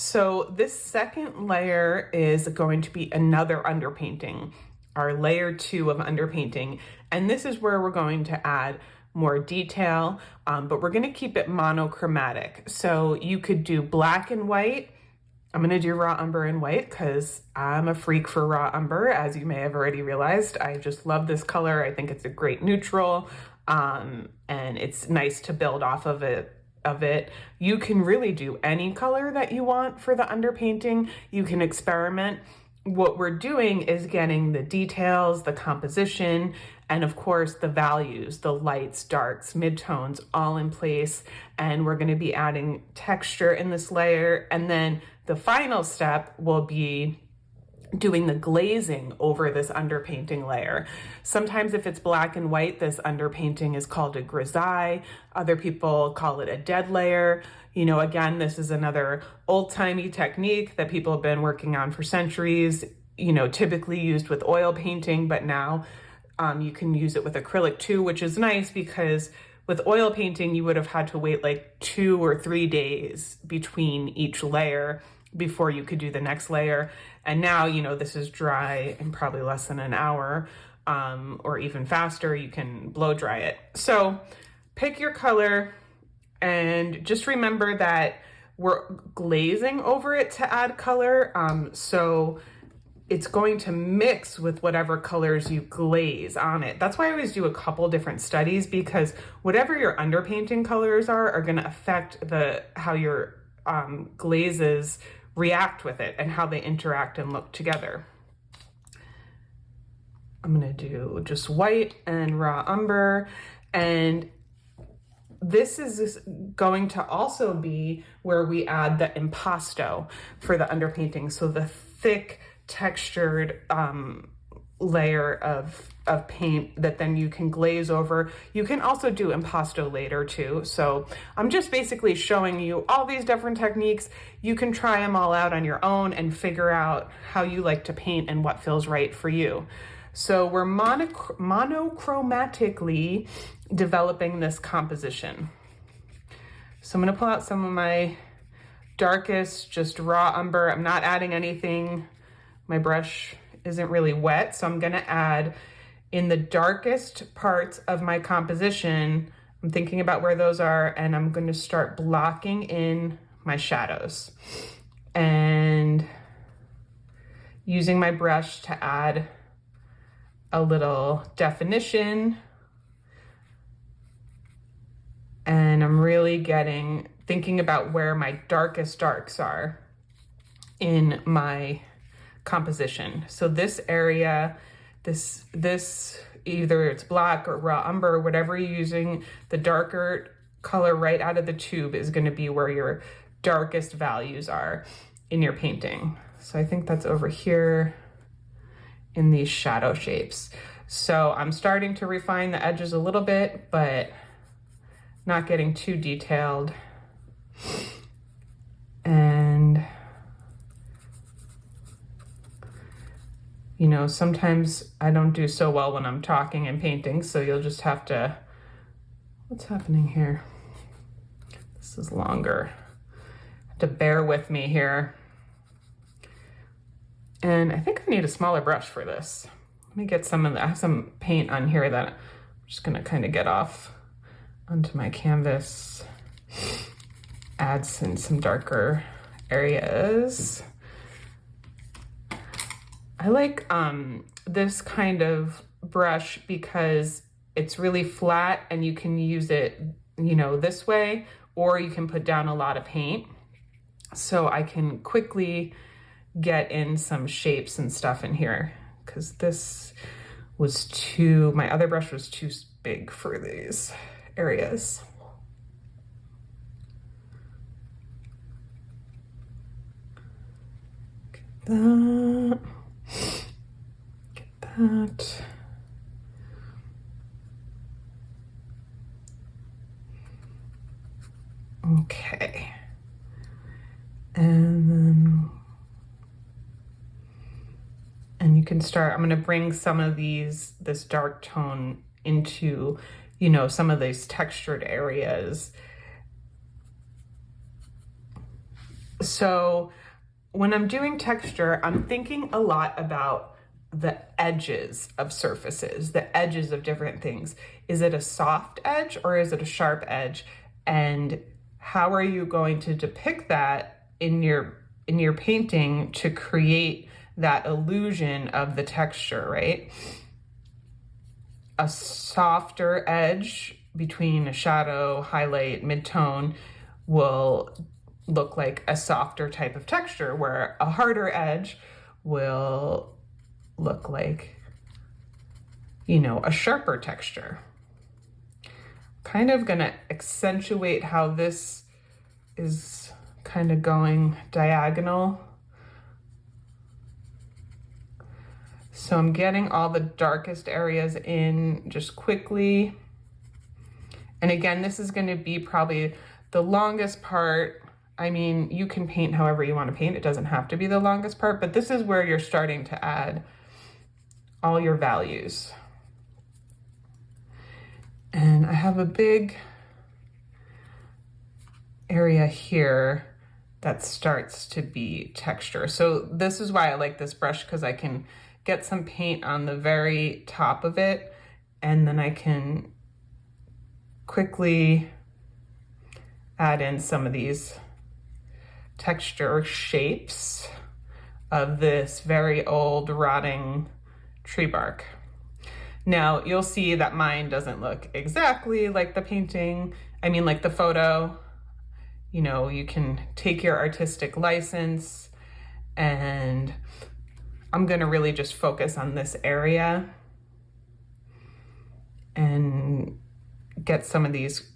So this second layer is going to be another underpainting, our layer 2 of underpainting. And this is where we're going to add more detail, but we're going to keep it monochromatic. So you could do black and white. I'm going to do raw umber and white because I'm a freak for raw umber, as you may have already realized. I just love this color. I think it's a great neutral, and it's nice to build off of it. You can really do any color that you want for the underpainting. You can experiment. What we're doing is getting the details, the composition, and of course the values, the lights, darks, midtones, all in place. And we're going to be adding texture in this layer. And then the final step will be doing the glazing over this underpainting layer. Sometimes if it's black and white, this underpainting is called a grisaille. Other people call it a dead layer. You know, again, this is another old-timey technique that people have been working on for centuries, you know, typically used with oil painting, but now you can use it with acrylic too, which is nice because with oil painting, you would have had to wait like 2 or 3 days between each layer before you could do the next layer. And now, you know, this is dry in probably less than an hour, or even faster. You can blow dry it. So pick your color and just remember that we're glazing over it to add color. So it's going to mix with whatever colors you glaze on it. That's why I always do a couple different studies, because whatever your underpainting colors are going to affect how your glazes react with it and how they interact and look together. I'm gonna do just white and raw umber, and this is going to also be where we add the impasto for the underpainting. So the thick textured layer of paint that then you can glaze over. You can also do impasto later too. So I'm just basically showing you all these different techniques. You can try them all out on your own and figure out how you like to paint and what feels right for you. So we're monochromatically developing this composition. So I'm going to pull out some of my darkest, just raw umber. I'm not adding anything. My brush isn't really wet, so I'm going to add in the darkest parts of my composition. I'm thinking about where those are, and I'm going to start blocking in my shadows and using my brush to add a little definition. And I'm really thinking about where my darkest darks are in my composition. So this area, this either it's black or raw umber, whatever you're using, the darker color right out of the tube is going to be where your darkest values are in your painting. So I think that's over here in these shadow shapes. So I'm starting to refine the edges a little bit, but not getting too detailed. And you know, sometimes I don't do so well when I'm talking and painting, so you'll just have to, what's happening here? This is longer. Have to bear with me here. And I think I need a smaller brush for this. Let me get I have some paint on here that I'm just gonna kind of get off onto my canvas. Add some darker areas. I like this kind of brush because it's really flat and you can use it, you know, this way, or you can put down a lot of paint. So I can quickly get in some shapes and stuff in here, because this was my other brush was too big for these areas. Get that. Okay. And you can start, I'm going to bring some of this dark tone into, you know, some of these textured areas. So when I'm doing texture, I'm thinking a lot about the edges of surfaces, the edges of different things. Is it a soft edge or is it a sharp edge? And how are you going to depict that in your painting to create that illusion of the texture, right? A softer edge between a shadow, highlight, mid-tone will look like a softer type of texture, where a harder edge will look like, you know, a sharper texture. Kind of gonna accentuate how this is kind of going diagonal. So I'm getting all the darkest areas in just quickly. And again, this is gonna be probably the longest part. I mean, you can paint however you want to paint. It doesn't have to be the longest part, but this is where you're starting to add all your values. And I have a big area here that starts to be texture. So this is why I like this brush, because I can get some paint on the very top of it, and then I can quickly add in some of these texture shapes of this very old rotting tree bark. Now you'll see that mine doesn't look exactly like the painting, like the photo. You know, you can take your artistic license, and I'm gonna really just focus on this area and get some of these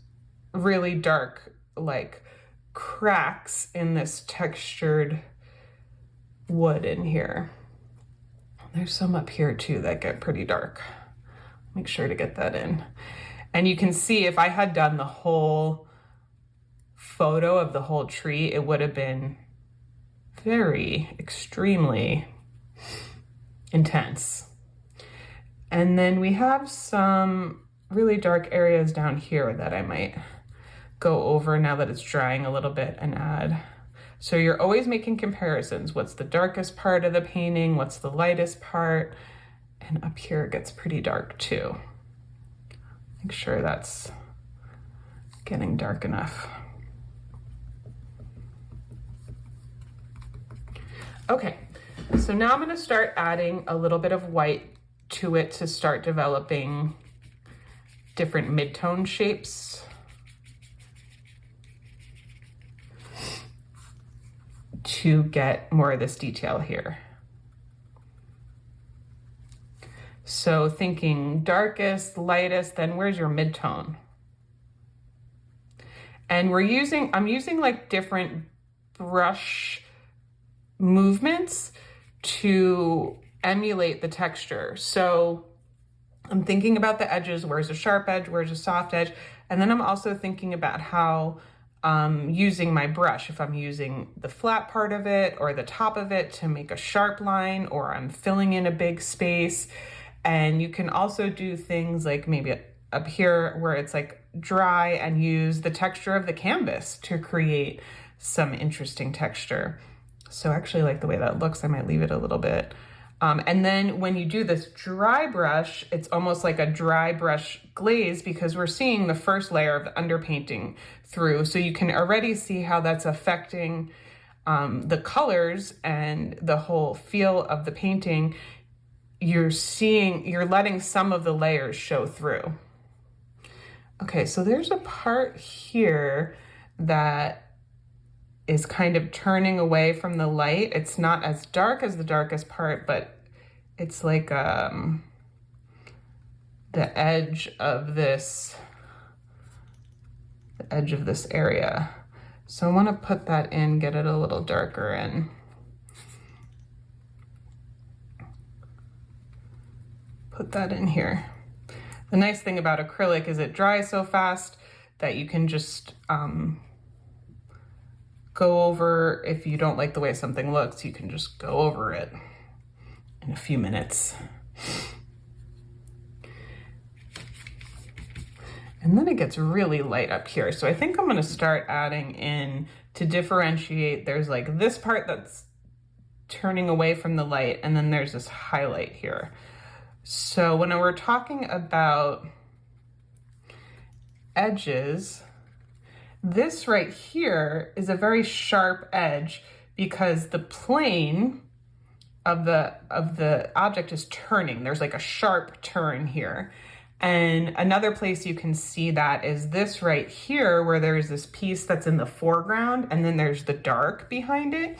really dark, like, cracks in this textured wood in here. There's some up here too that get pretty dark. Make sure to get that in. And you can see if I had done the whole photo of the whole tree, it would have been very extremely intense. And then we have some really dark areas down here that I might go over now that it's drying a little bit and add. So you're always making comparisons. What's the darkest part of the painting? What's the lightest part? And up here it gets pretty dark too. Make sure that's getting dark enough. Okay, so now I'm gonna start adding a little bit of white to it to start developing different mid-tone shapes. To get more of this detail here. So thinking darkest, lightest, then where's your mid-tone? And I'm using like different brush movements to emulate the texture. So I'm thinking about the edges, where's a sharp edge, where's a soft edge, and then I'm also thinking about how using my brush, if I'm using the flat part of it or the top of it to make a sharp line, or I'm filling in a big space. And you can also do things like maybe up here where it's like dry, and use the texture of the canvas to create some interesting texture. So I actually like the way that looks. I might leave it a little bit. And then when you do this dry brush, it's almost like a dry brush glaze, because we're seeing the first layer of the underpainting through. So you can already see how that's affecting the colors and the whole feel of the painting. You're letting some of the layers show through. Okay, so there's a part here that is kind of turning away from the light. It's not as dark as the darkest part, but it's like the edge of this area. So I want to put that in, get it a little darker, and put that in here. The nice thing about acrylic is it dries so fast that you can just go over, if you don't like the way something looks, you can just go over it in a few minutes. And then it gets really light up here. So I think I'm gonna start adding in to differentiate. There's like this part that's turning away from the light, and then there's this highlight here. So when we're talking about edges, this right here is a very sharp edge because the plane of the object is turning. There's like a sharp turn here. And another place you can see that is this right here, where there's this piece that's in the foreground and then there's the dark behind it.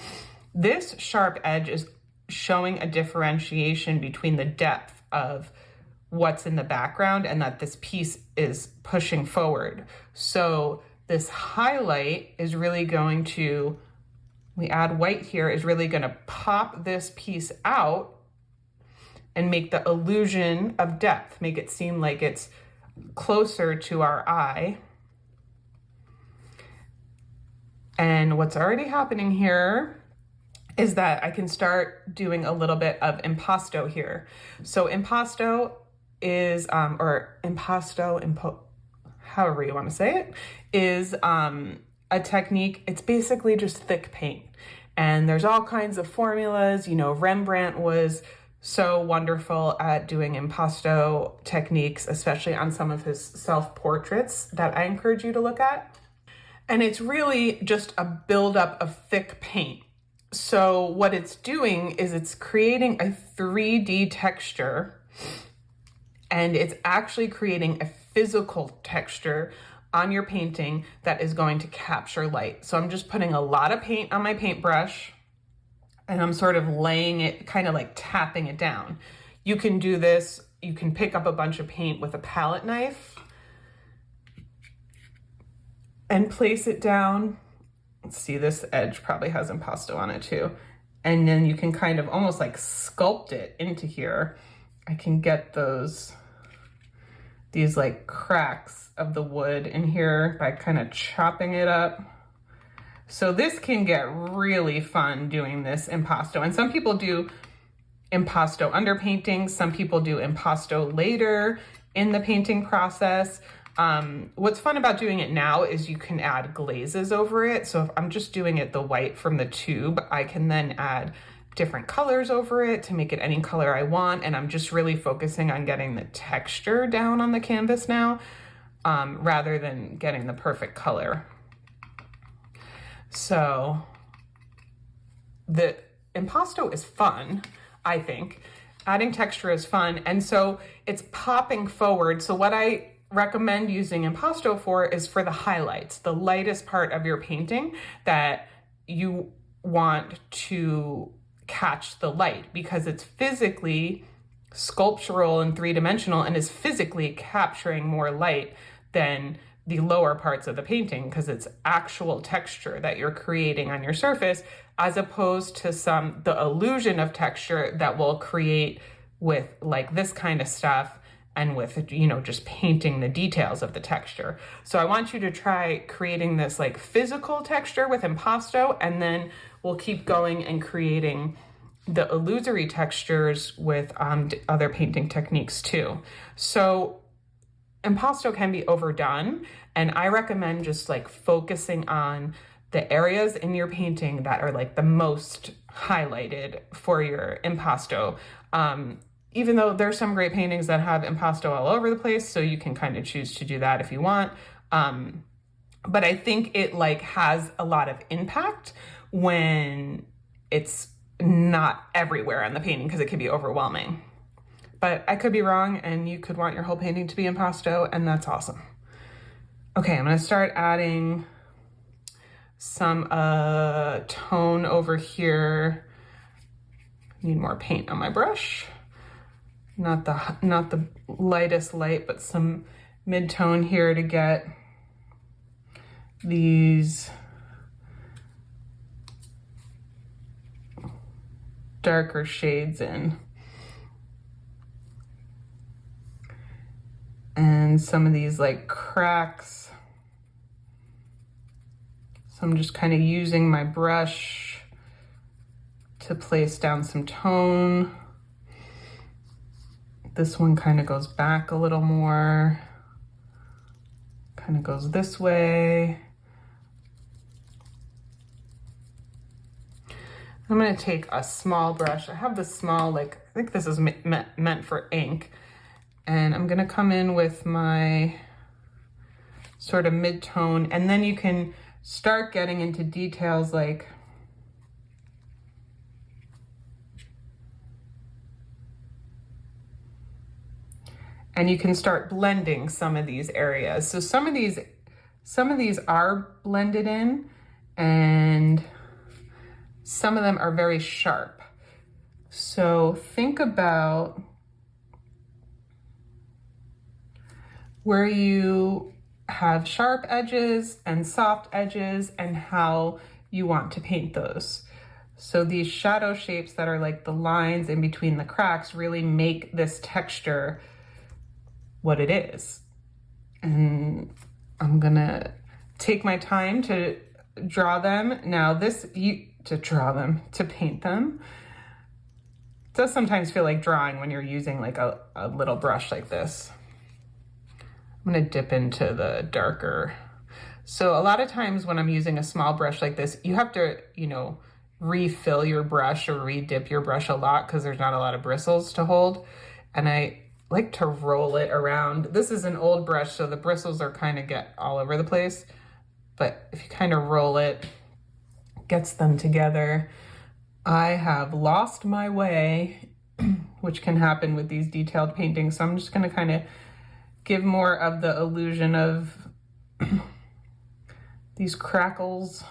This sharp edge is showing a differentiation between the depth of what's in the background and that this piece is pushing forward. So this highlight is really going to, we add white here, is really going to pop this piece out and make the illusion of depth, make it seem like it's closer to our eye. And what's already happening here is that I can start doing a little bit of impasto here. So impasto is, or impasto, however you want to say it, is a technique. It's basically just thick paint. And there's all kinds of formulas. You know, Rembrandt was so wonderful at doing impasto techniques, especially on some of his self-portraits that I encourage you to look at. And it's really just a buildup of thick paint. So what it's doing is it's creating a 3D texture, and it's actually creating a physical texture on your painting that is going to capture light. So I'm just putting a lot of paint on my paintbrush, and I'm sort of laying it, kind of like tapping it down. You can do this, you can pick up a bunch of paint with a palette knife and place it down. Let's see, this edge probably has impasto on it too. And then you can kind of almost like sculpt it into here. I can get these like cracks of the wood in here by kind of chopping it up. So this can get really fun doing this impasto. And some people do impasto underpainting. Some people do impasto later in the painting process. What's fun about doing it now is you can add glazes over it. So if I'm just doing it the white from the tube, I can then add different colors over it to make it any color I want. And I'm just really focusing on getting the texture down on the canvas now, rather than getting the perfect color. So the impasto is fun, I think. Adding texture is fun. And so it's popping forward. So what I recommend using impasto for is for the highlights, the lightest part of your painting that you want to catch the light, because it's physically sculptural and three-dimensional and is physically capturing more light than the lower parts of the painting, because it's actual texture that you're creating on your surface, as opposed to the illusion of texture that we'll create with like this kind of stuff and with, you know, just painting the details of the texture. So I want you to try creating this like physical texture with impasto, and then we'll keep going and creating the illusory textures with other painting techniques too. So impasto can be overdone, and I recommend just like focusing on the areas in your painting that are like the most highlighted for your impasto. Even though there's some great paintings that have impasto all over the place, so you can kind of choose to do that if you want. But I think it like has a lot of impact when it's not everywhere on the painting, because it can be overwhelming. But I could be wrong, and you could want your whole painting to be impasto, and that's awesome. Okay, I'm gonna start adding some tone over here. Need more paint on my brush. Not the lightest light, but some mid-tone here to get these darker shades in. And some of these like cracks. So I'm just kind of using my brush to place down some tone. This one kind of goes back a little more, kind of goes this way. I'm gonna take a small brush. I have this small, like, I think this is meant for ink. And I'm gonna come in with my sort of mid-tone, and then you can start getting into details like and you can start blending some of these areas. So some of these are blended in, and some of them are very sharp. So think about where you have sharp edges and soft edges and how you want to paint those. So these shadow shapes that are like the lines in between the cracks really make this texture what it is. And I'm gonna take my time to draw them. Now to paint them. It does sometimes feel like drawing when you're using like a little brush like this. I'm gonna dip into the darker. So a lot of times when I'm using a small brush like this, you have to, refill your brush or re-dip your brush a lot because there's not a lot of bristles to hold. And I like to roll it around. This is an old brush, so the bristles are kind of get all over the place. But if you kind of roll it, gets them together. I have lost my way, which can happen with these detailed paintings. So I'm just gonna kind of give more of the illusion of these crackles.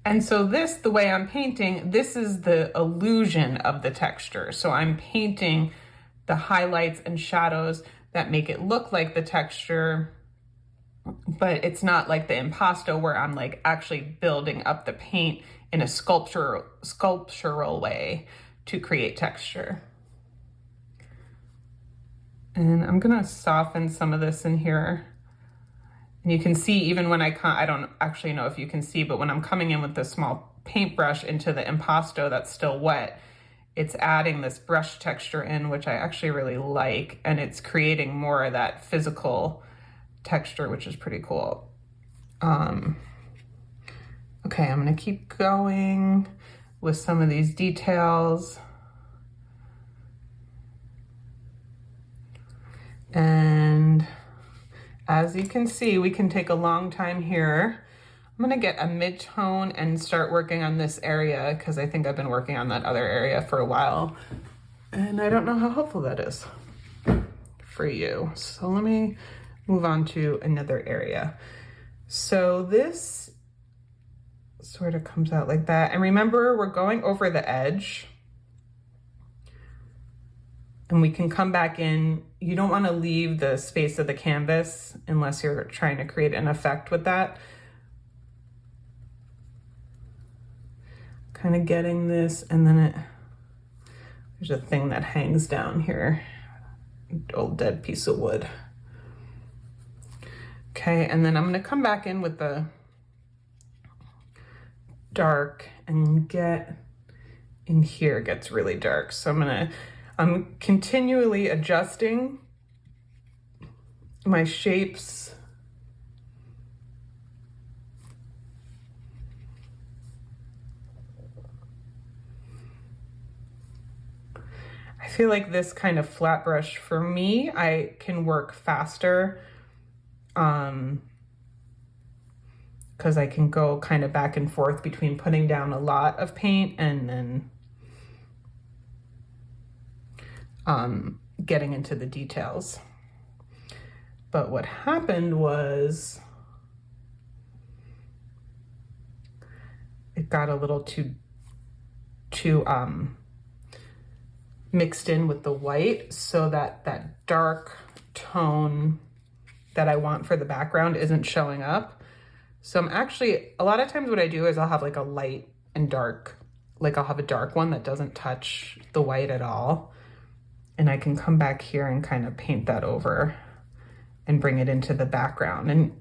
And so the way I'm painting, this is the illusion of the texture. So I'm painting the highlights and shadows that make it look like the texture, but it's not like the impasto where I'm like actually building up the paint in a sculptural way to create texture. And I'm gonna soften some of this in here. And you can see even when I don't actually know if you can see, but when I'm coming in with the small paintbrush into the impasto that's still wet, it's adding this brush texture in, which I actually really like. And it's creating more of that physical texture, which is pretty cool. Okay, I'm gonna keep going with some of these details. And as you can see, we can take a long time here. I'm gonna get a mid-tone and start working on this area because I think I've been working on that other area for a while. And I don't know how helpful that is for you. So let me move on to another area. So this sort of comes out like that. And remember, we're going over the edge. And we can come back in. You don't want to leave the space of the canvas unless you're trying to create an effect with that. Kind of getting this, and then there's a thing that hangs down here. Old dead piece of wood. Okay, and then I'm gonna come back in with the dark and get in here, it gets really dark. So I'm continually adjusting my shapes. I feel like this kind of flat brush, for me, I can work faster because I can go kind of back and forth between putting down a lot of paint and then getting into the details. But what happened was it got a little too mixed in with the white, so that dark tone that I want for the background isn't showing up. So I'm actually, a lot of times what I do is I'll have like a light and dark, like I'll have a dark one that doesn't touch the white at all. And I can come back here and kind of paint that over and bring it into the background. And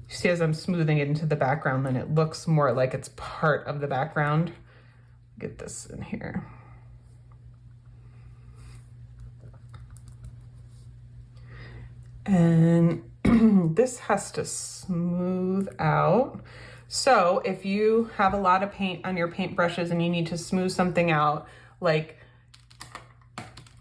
you see, as I'm smoothing it into the background, then it looks more like it's part of the background. Get this in here. And this has to smooth out. So if you have a lot of paint on your paintbrushes and you need to smooth something out, like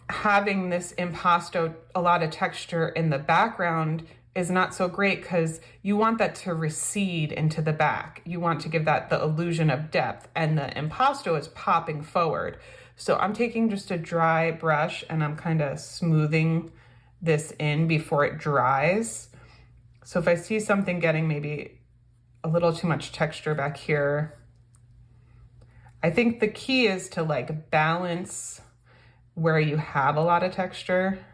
having this impasto, a lot of texture in the background is not so great because you want that to recede into the back. You want to give that the illusion of depth, and the impasto is popping forward. So I'm taking just a dry brush and I'm kind of smoothing this in before it dries. So if I see something getting maybe a little too much texture back here, I think the key is to like balance where you have a lot of texture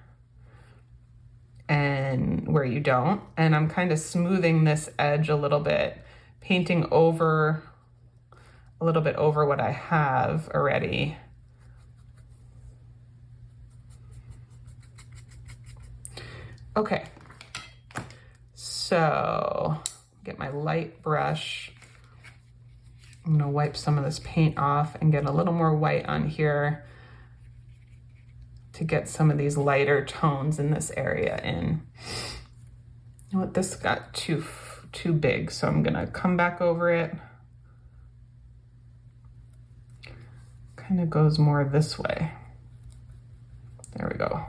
and where you don't. And I'm kind of smoothing this edge a little bit, painting over a little bit over what I have already. Okay, so get my light brush. I'm gonna wipe some of this paint off and get a little more white on here to get some of these lighter tones in this area in. You know what, this got too big, so I'm gonna come back over it. Kind of goes more this way. There we go.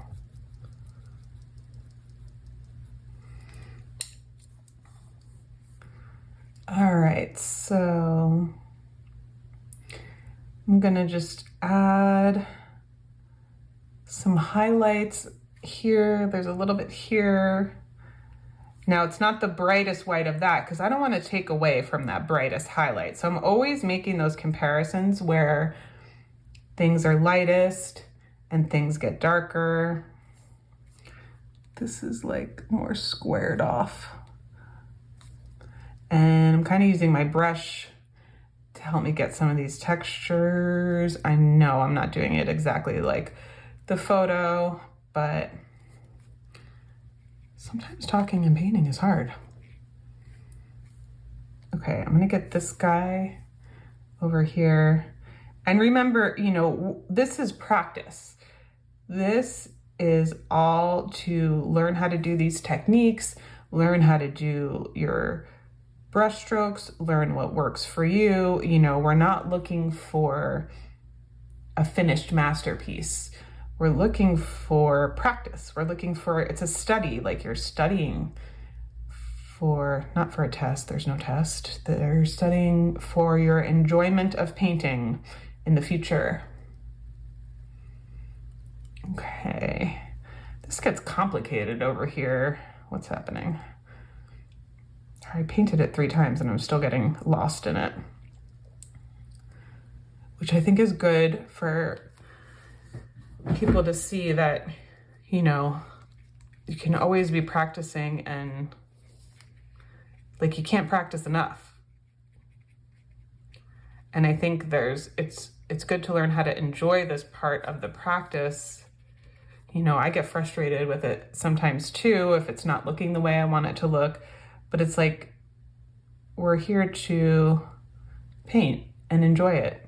All right, so I'm gonna just add some highlights here. There's a little bit here. Now it's not the brightest white of that because I don't want to take away from that brightest highlight. So I'm always making those comparisons where things are lightest and things get darker. This is like more squared off. And I'm kind of using my brush to help me get some of these textures. I know I'm not doing it exactly like the photo, but sometimes talking and painting is hard. Okay, I'm gonna get this guy over here. And remember, you know, this is practice. This is all to learn how to do these techniques, learn how to do your brush strokes, learn what works for you. You know, we're not looking for a finished masterpiece. We're looking for practice. We're looking for, it's a study, like you're studying for, not for a test, there's no test. They're studying for your enjoyment of painting in the future. Okay, this gets complicated over here. What's happening? I painted it 3 times and I'm still getting lost in it, which I think is good for people to see that, you know, you can always be practicing, and like you can't practice enough. And I think it's good to learn how to enjoy this part of the practice. You know, I get frustrated with it sometimes too if it's not looking the way I want it to look. But it's like, we're here to paint and enjoy it.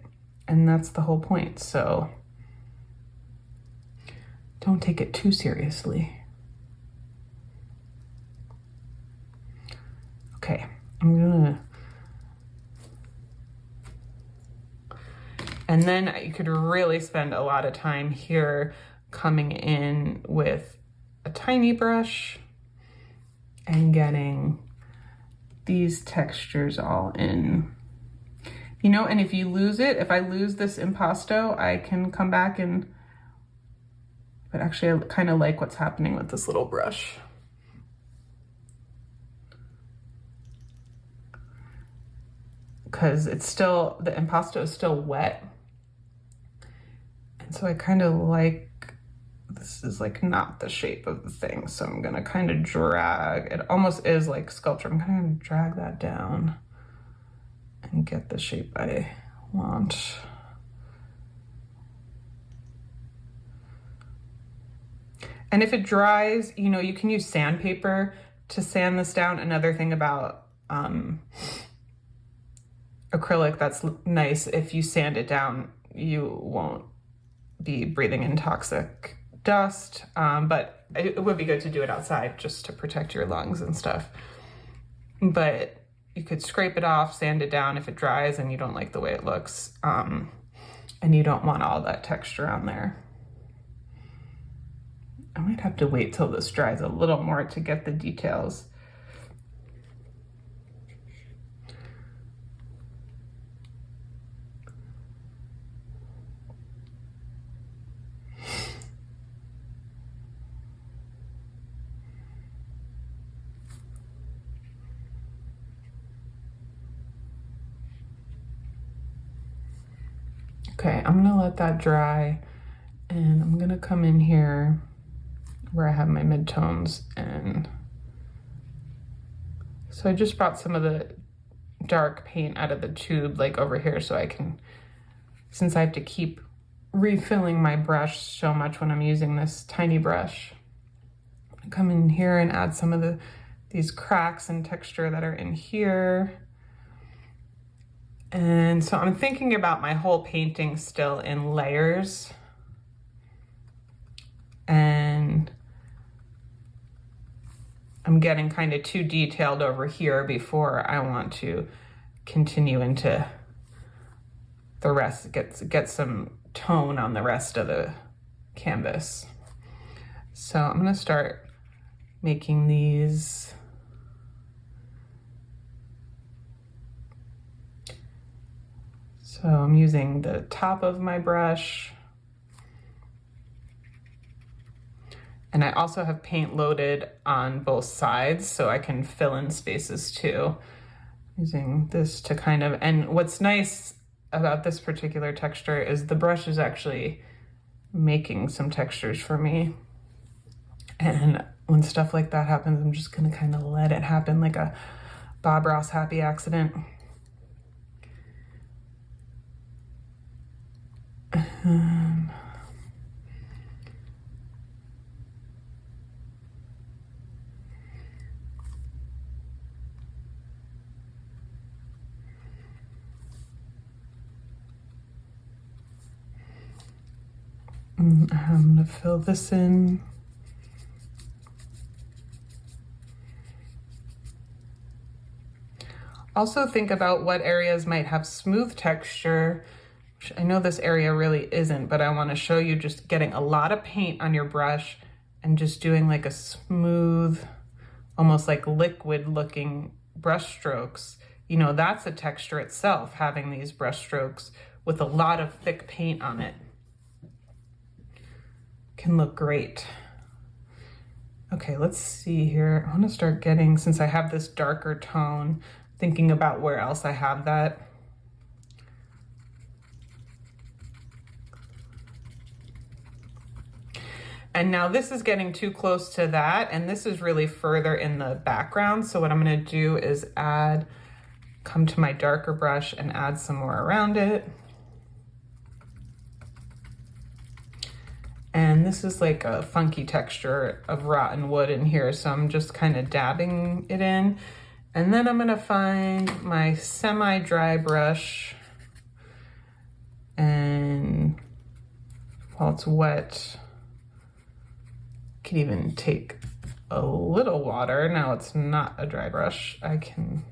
And that's the whole point. So don't take it too seriously. Okay, I'm gonna, and then you could really spend a lot of time here coming in with a tiny brush and getting these textures all in, you know. And if you lose it, if I lose this impasto, I can come back and, but actually I kind of like what's happening with this little brush. Because it's still, the impasto is still wet. And so I kind of like, this is like not the shape of the thing. So I'm gonna kind of drag, it almost is like sculpture. I'm gonna drag that down and get the shape I want. And if it dries, you know, you can use sandpaper to sand this down. Another thing about acrylic that's nice, if you sand it down, you won't be breathing in toxic dust, but it would be good to do it outside just to protect your lungs and stuff. But you could scrape it off, sand it down if it dries and you don't like the way it looks, and you don't want all that texture on there. I might have to wait till this dries a little more to get the details. Okay, I'm gonna let that dry, and I'm gonna come in here where I have my midtones, and so I just brought some of the dark paint out of the tube like over here so I can, since I have to keep refilling my brush so much when I'm using this tiny brush, come in here and add some of these cracks and texture that are in here. And so I'm thinking about my whole painting still in layers, and I'm getting kind of too detailed over here before I want to continue into the rest, get some tone on the rest of the canvas. So I'm gonna start making these. So I'm using the top of my brush, and I also have paint loaded on both sides so I can fill in spaces too, using this to kind of, and what's nice about this particular texture is the brush is actually making some textures for me. And when stuff like that happens, I'm just gonna kind of let it happen like a Bob Ross happy accident. I'm gonna fill this in. Also think about what areas might have smooth texture. I know this area really isn't, but I want to show you just getting a lot of paint on your brush and just doing like a smooth, almost like liquid looking brush strokes. You know, that's a texture itself, having these brush strokes with a lot of thick paint on it. Can look great. Okay, let's see here. I want to start getting, since I have this darker tone, thinking about where else I have that. And now this is getting too close to that, and this is really further in the background. So what I'm gonna do is come to my darker brush and add some more around it. And this is like a funky texture of rotten wood in here, so I'm just kind of dabbing it in. And then I'm gonna find my semi-dry brush, and while it's wet, could even take a little water. Now it's not a dry brush. And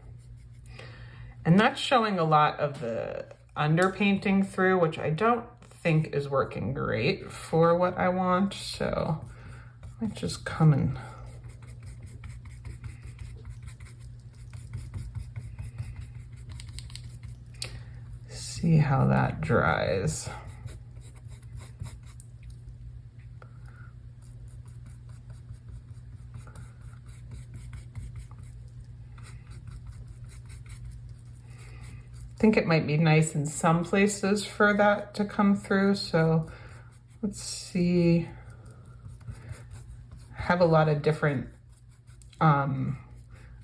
that's showing a lot of the underpainting through, which I don't think is working great for what I want. So I might just come and see how that dries. I think it might be nice in some places for that to come through. So let's see. I have a lot of different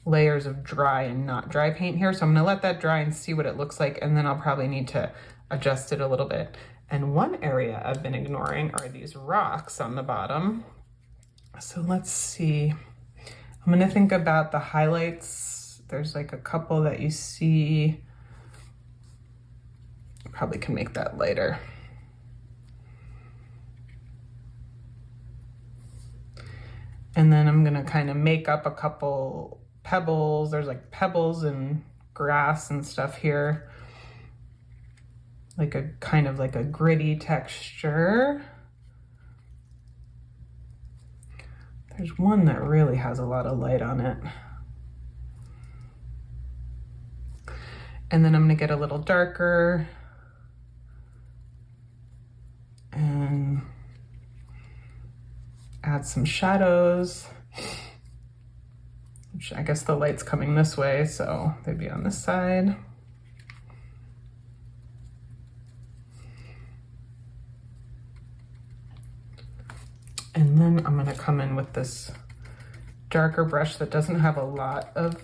layers of dry and not dry paint here. So I'm gonna let that dry and see what it looks like, and then I'll probably need to adjust it a little bit. And one area I've been ignoring are these rocks on the bottom. So let's see. I'm gonna think about the highlights. There's like a couple that you see. Probably can make that lighter. And then I'm gonna kind of make up a couple pebbles. There's like pebbles and grass and stuff here. Like a kind of like a gritty texture. There's one that really has a lot of light on it. And then I'm gonna get a little darker and add some shadows, which I guess the light's coming this way, so they'd be on this side. And then I'm gonna come in with this darker brush that doesn't have a lot of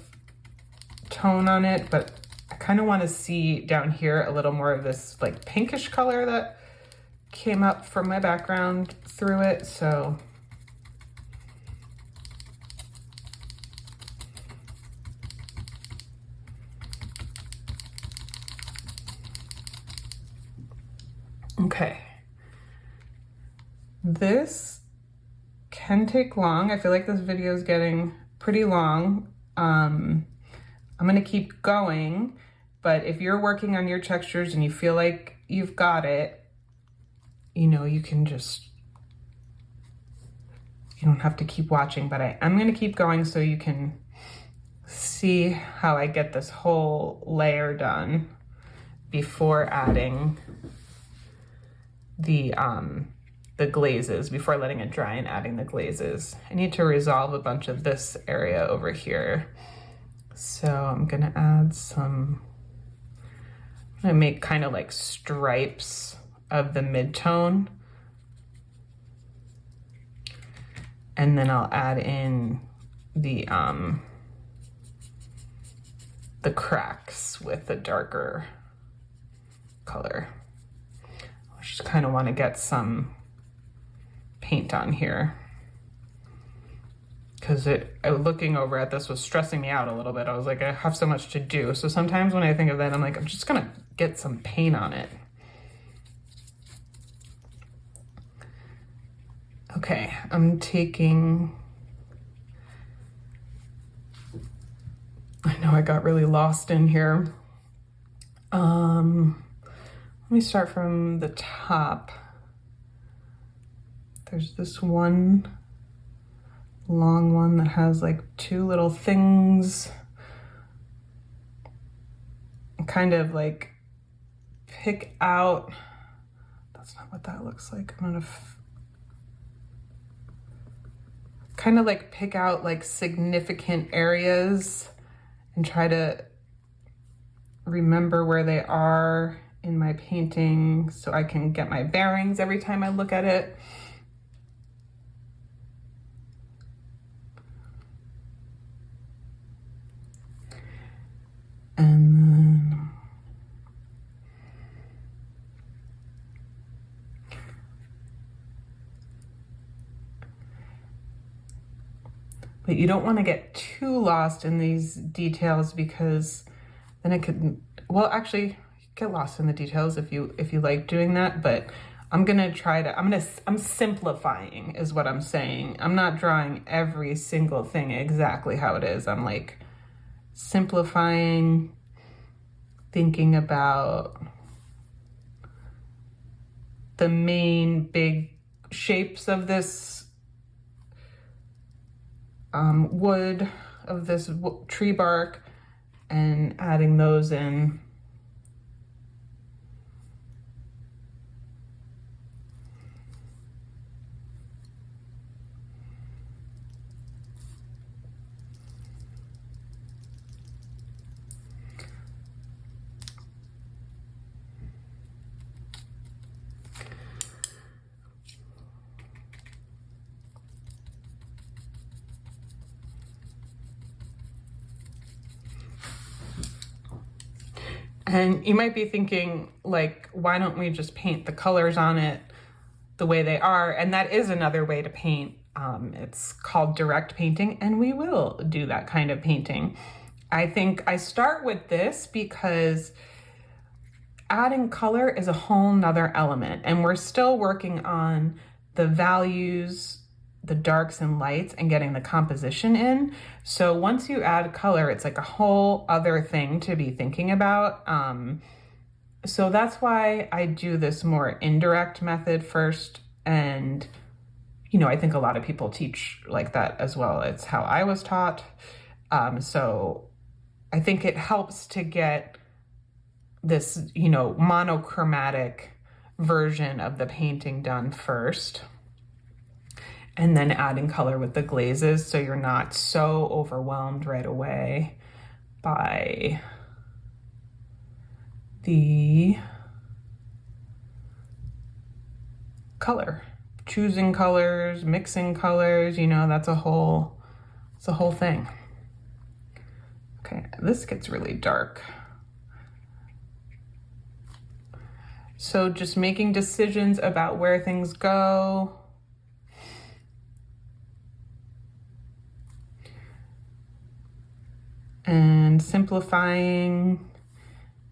tone on it, but I kind of want to see down here a little more of this like pinkish color that came up from my background through it. So okay, this can take long. I feel like this video is getting pretty long. I'm gonna keep going, but if you're working on your textures and you feel like you've got it, you know, you can just, you don't have to keep watching, but I'm gonna keep going so you can see how I get this whole layer done before adding the glazes, before letting it dry and adding the glazes. I need to resolve a bunch of this area over here. So I'm gonna add some, I'm gonna make kind of like stripes of the mid-tone. And then I'll add in the cracks with the darker color. I just kind of want to get some paint on here, because looking over at this was stressing me out a little bit. I was like, I have so much to do. So sometimes when I think of that, I'm like, I'm just gonna get some paint on it. Okay, I'm taking, I know I got really lost in here. Let me start from the top. There's this one long one that has like two little things. Kind of like pick out, that's not what that looks like. I'm gonna kind of like pick out like significant areas and try to remember where they are in my painting so I can get my bearings every time I look at it. And then but you don't want to get too lost in these details, because then it could, well, actually get lost in the details if you like doing that, but I'm gonna try to, I'm simplifying is what I'm saying. I'm not drawing every single thing exactly how it is. I'm like simplifying, thinking about the main big shapes of this wood, of this tree bark, and adding those in. And you might be thinking, like, why don't we just paint the colors on it the way they are? And that is another way to paint. It's called direct painting, and we will do that kind of painting. I think I start with this because adding color is a whole nother element, and we're still working on the values the darks and lights and getting the composition in. So once you add color, it's like a whole other thing to be thinking about. So that's why I do this more indirect method first. And, you know, I think a lot of people teach like that as well. It's how I was taught. So I think it helps to get this, you know, monochromatic version of the painting done first, and then adding color with the glazes so you're not so overwhelmed right away by the color. Choosing colors, mixing colors, you know, it's a whole thing. Okay, this gets really dark. So just making decisions about where things go. And simplifying,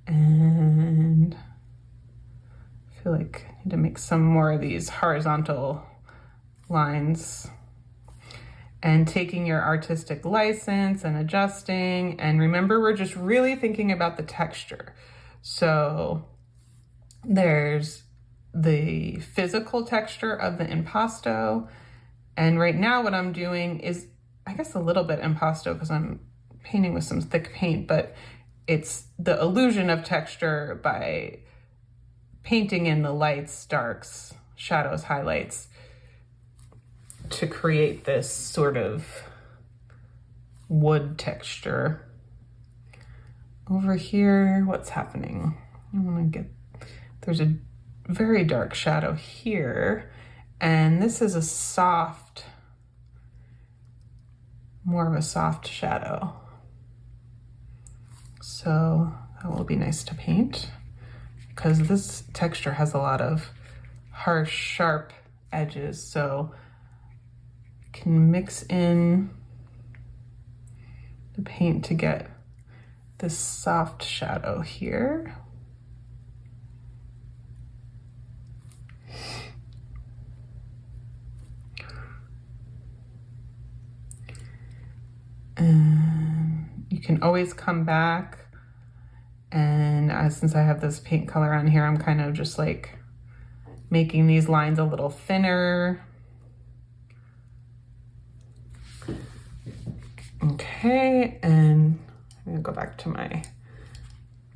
and I feel like I need to make some more of these horizontal lines, and taking your artistic license and adjusting. And remember, we're just really thinking about the texture. So there's the physical texture of the impasto. And right now what I'm doing is, I guess, a little bit impasto because I'm painting with some thick paint, but it's the illusion of texture by painting in the lights, darks, shadows, highlights to create this sort of wood texture. Over here, what's happening? I want to get, there's a very dark shadow here, and this is a soft, more of a soft shadow. So that will be nice to paint because this texture has a lot of harsh, sharp edges. So I can mix in the paint to get this soft shadow here. And you can always come back, and since I have this paint color on here, I'm kind of just like making these lines a little thinner. Okay, and I'm gonna go back to my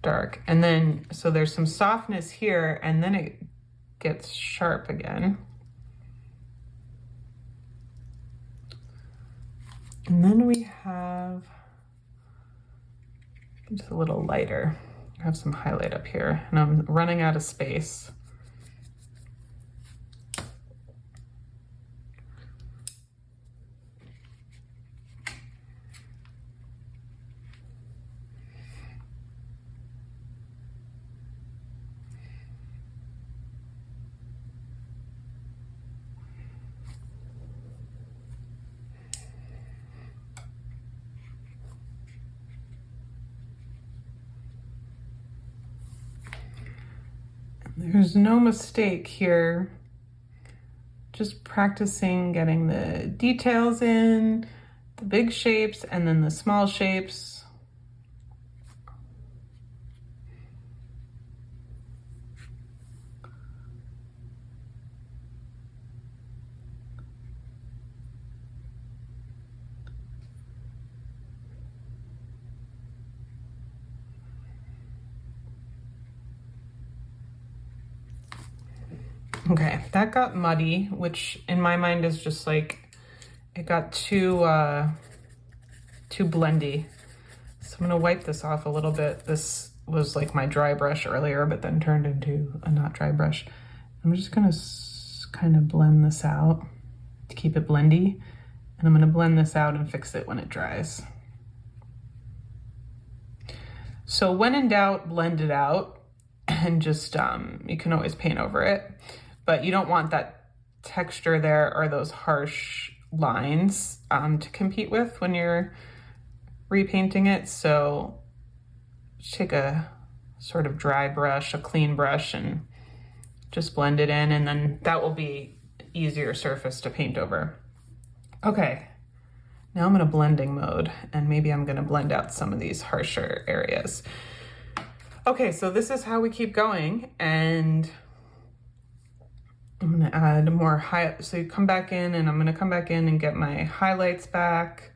dark. And then, so there's some softness here, and then it gets sharp again. And then we have just a little lighter. I have some highlight up here, and I'm running out of space. There's no mistake here. Just practicing getting the details in, the big shapes, and then the small shapes. Okay, that got muddy, which in my mind is just like, it got too blendy. So I'm gonna wipe this off a little bit. This was like my dry brush earlier, but then turned into a not dry brush. I'm just gonna kind of blend this out to keep it blendy. And I'm gonna blend this out and fix it when it dries. So when in doubt, blend it out, and just, you can always paint over it. But you don't want that texture there or those harsh lines to compete with when you're repainting it. So take a sort of dry brush, a clean brush, and just blend it in, and then that will be easier surface to paint over. Okay, now I'm in a blending mode, and maybe I'm gonna blend out some of these harsher areas. Okay, so this is how we keep going, and I'm gonna add more so you come back in, and I'm gonna come back in and get my highlights back.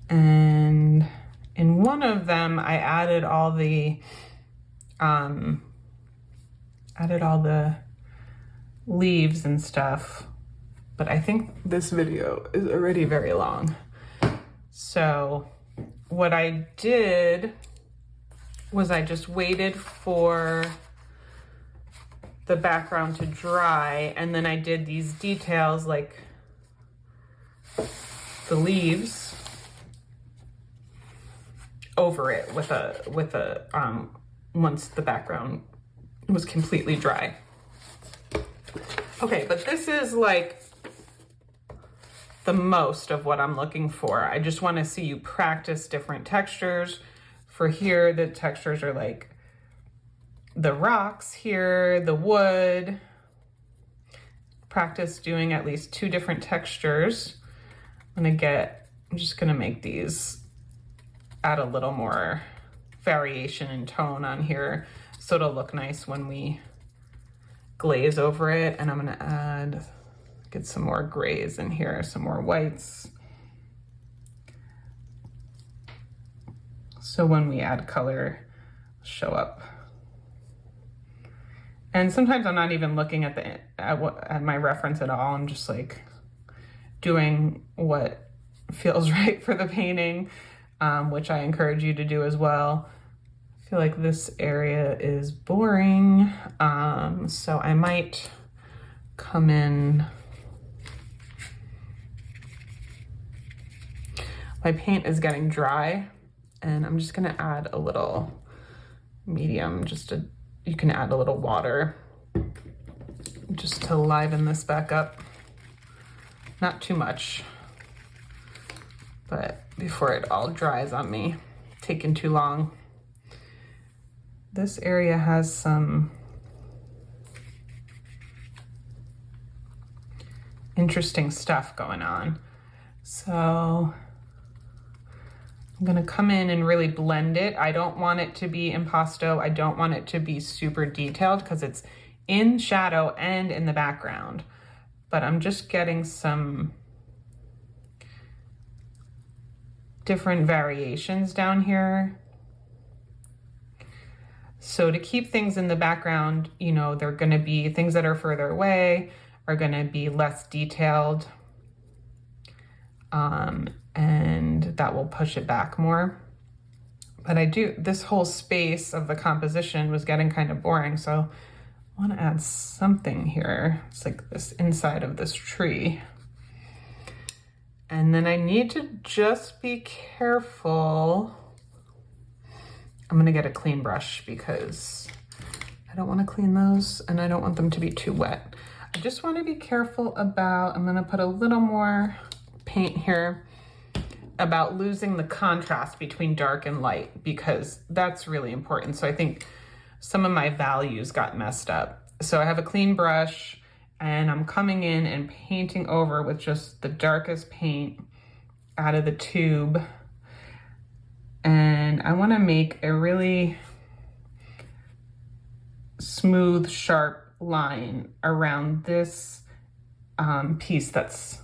And in one of them, I added all the leaves and stuff, but I think this video is already very long. So what I did was I just waited for the background to dry, and then I did these details like the leaves over it with a once the background was completely dry. Okay, but this is like the most of what I'm looking for. I just want to see you practice different textures. For here, the textures are like the rocks here, the wood. Practice doing at least 2 different textures. I'm just gonna make these, add a little more variation in tone on here so it'll look nice when we glaze over it. And I'm gonna get some more grays in here, some more whites. So when we add color, show up. And sometimes I'm not even looking at my reference at all. I'm just like doing what feels right for the painting, which I encourage you to do as well. I feel like this area is boring, so I might come in. My paint is getting dry, and I'm just gonna add a little medium, you can add a little water just to liven this back up. Not too much, but before it all dries on me, taking too long. This area has some interesting stuff going on. So I'm gonna come in and really blend it. I don't want it to be impasto. I don't want it to be super detailed because it's in shadow and in the background. But I'm just getting some different variations down here. So to keep things in the background, you know, they're gonna be things that are further away are gonna be less detailed. And that will push it back more. But this whole space of the composition was getting kind of boring, so I want to add something here. It's like this inside of this tree. And then I need to just be careful. I'm gonna get a clean brush because I don't want to clean those and I don't want them to be too wet. I just want to be careful about, I'm gonna put a little more paint here, about losing the contrast between dark and light, because that's really important. So I think some of my values got messed up. So I have a clean brush and I'm coming in and painting over with just the darkest paint out of the tube. And I want to make a really smooth, sharp line around this piece that's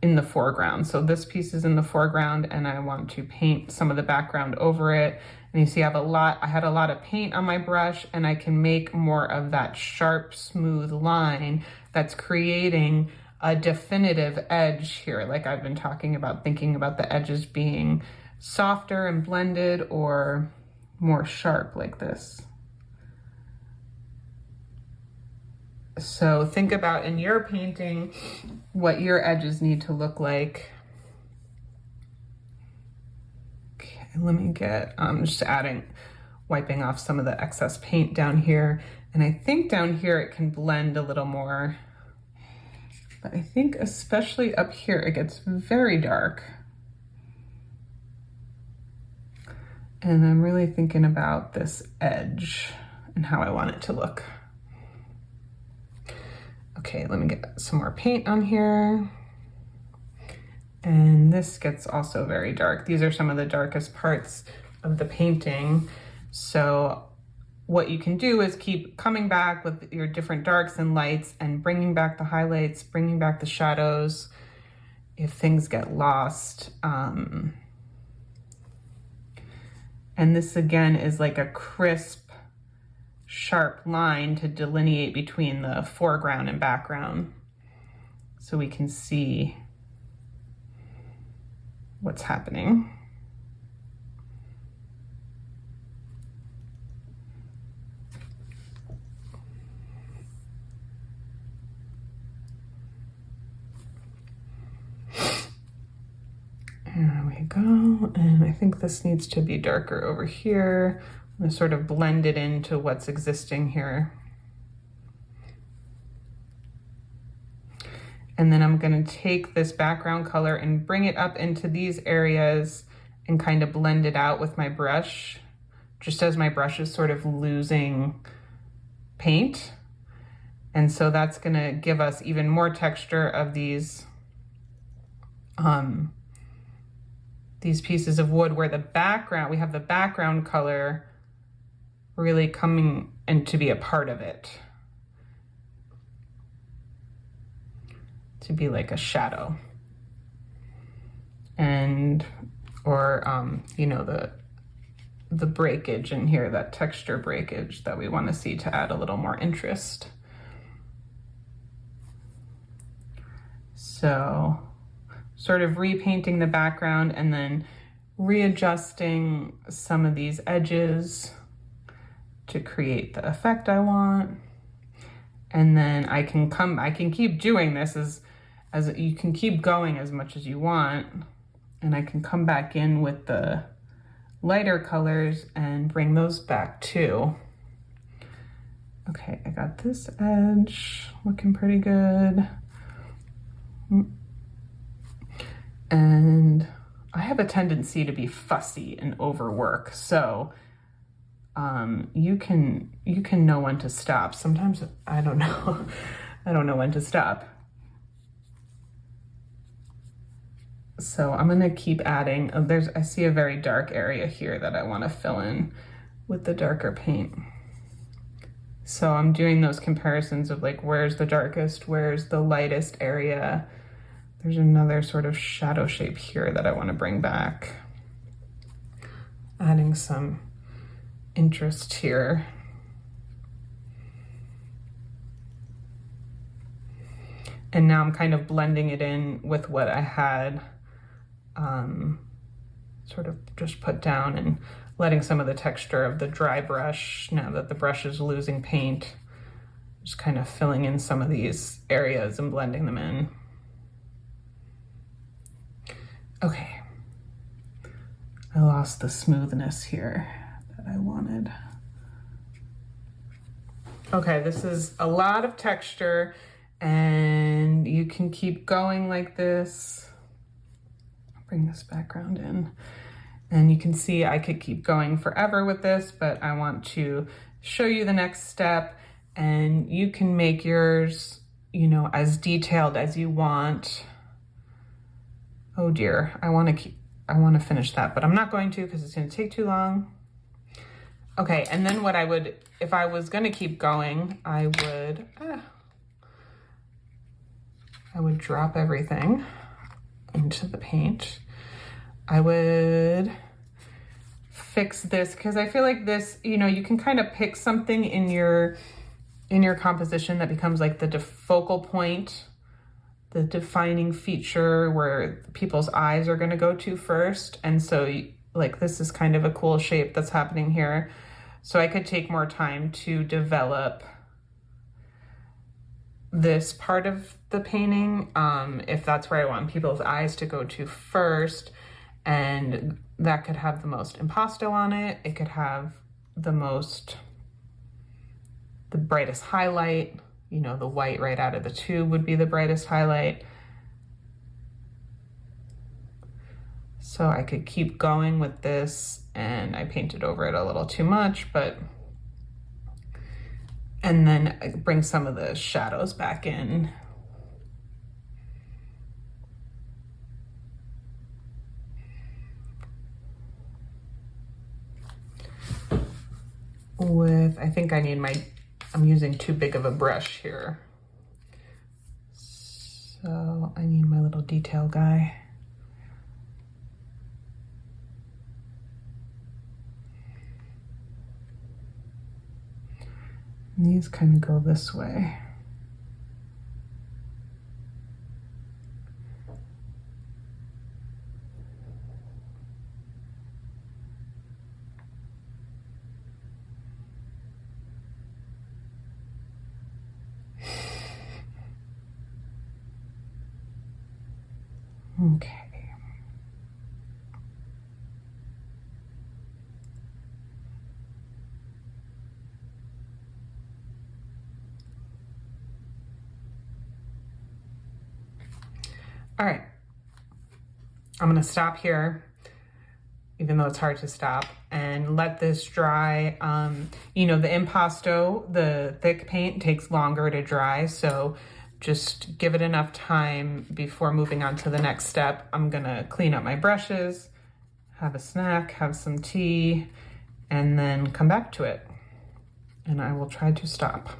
in the foreground. So this piece is in the foreground and I want to paint some of the background over it. And you see I had a lot of paint on my brush, and I can make more of that sharp, smooth line that's creating a definitive edge here. Like I've been talking about, thinking about the edges being softer and blended or more sharp like this. So think about in your painting what your edges need to look like. Okay, let me get, just wiping off some of the excess paint down here. And I think down here it can blend a little more. But I think especially up here it gets very dark. And I'm really thinking about this edge and how I want it to look. Okay, let me get some more paint on here. And this gets also very dark. These are some of the darkest parts of the painting. So what you can do is keep coming back with your different darks and lights and bringing back the highlights, bringing back the shadows if things get lost. And this again is like a crisp, sharp line to delineate between the foreground and background so we can see what's happening. There we go, and I think this needs to be darker over here. I'm gonna sort of blend it into what's existing here. And then I'm gonna take this background color and bring it up into these areas and kind of blend it out with my brush, just as my brush is sort of losing paint. And so that's gonna give us even more texture of these pieces of wood where the background, we have the background color really coming in to be a part of it, to be like a shadow. And, or, you know, the breakage in here, that texture breakage that we want to see to add a little more interest. So sort of repainting the background and then readjusting some of these edges to create the effect I want. And then I can keep doing this as you can keep going as much as you want. And I can come back in with the lighter colors and bring those back too. Okay, I got this edge looking pretty good. And I have a tendency to be fussy and overwork, so you can know when to stop. Sometimes I don't know. I don't know when to stop. So I'm gonna keep adding. I see a very dark area here that I want to fill in with the darker paint. So I'm doing those comparisons of like, where's the darkest, where's the lightest area. There's another sort of shadow shape here that I want to bring back. Adding some interest here. And now I'm kind of blending it in with what I had sort of just put down and letting some of the texture of the dry brush, now that the brush is losing paint, just kind of filling in some of these areas and blending them in. Okay, I lost the smoothness here that I wanted. Okay, this is a lot of texture and you can keep going like this. Bring this background in. And you can see I could keep going forever with this, but I want to show you the next step and you can make yours, you know, as detailed as you want. Oh dear, I want to finish that, but I'm not going to because it's going to take too long. Okay, and then what I would, if I was going to keep going, I would drop everything into the paint. I would fix this because I feel like this, you know, you can kind of pick something in your composition that becomes like the focal point, the defining feature where people's eyes are going to go to first. And so like this is kind of a cool shape that's happening here. So I could take more time to develop this part of the painting if that's where I want people's eyes to go to first. And that could have the most impasto on it. It could have the brightest highlight. You know, the white right out of the tube would be the brightest highlight. So I could keep going with this, and I painted over it a little too much, and then I bring some of the shadows back in. I think I'm using too big of a brush here. So I need my little detail guy. And these kind of go this way. Okay. All right. I'm going to stop here, even though it's hard to stop, and let this dry. You know, the impasto, the thick paint, takes longer to dry, so just give it enough time before moving on to the next step. I'm gonna clean up my brushes, have a snack, have some tea, and then come back to it. And I will try to stop.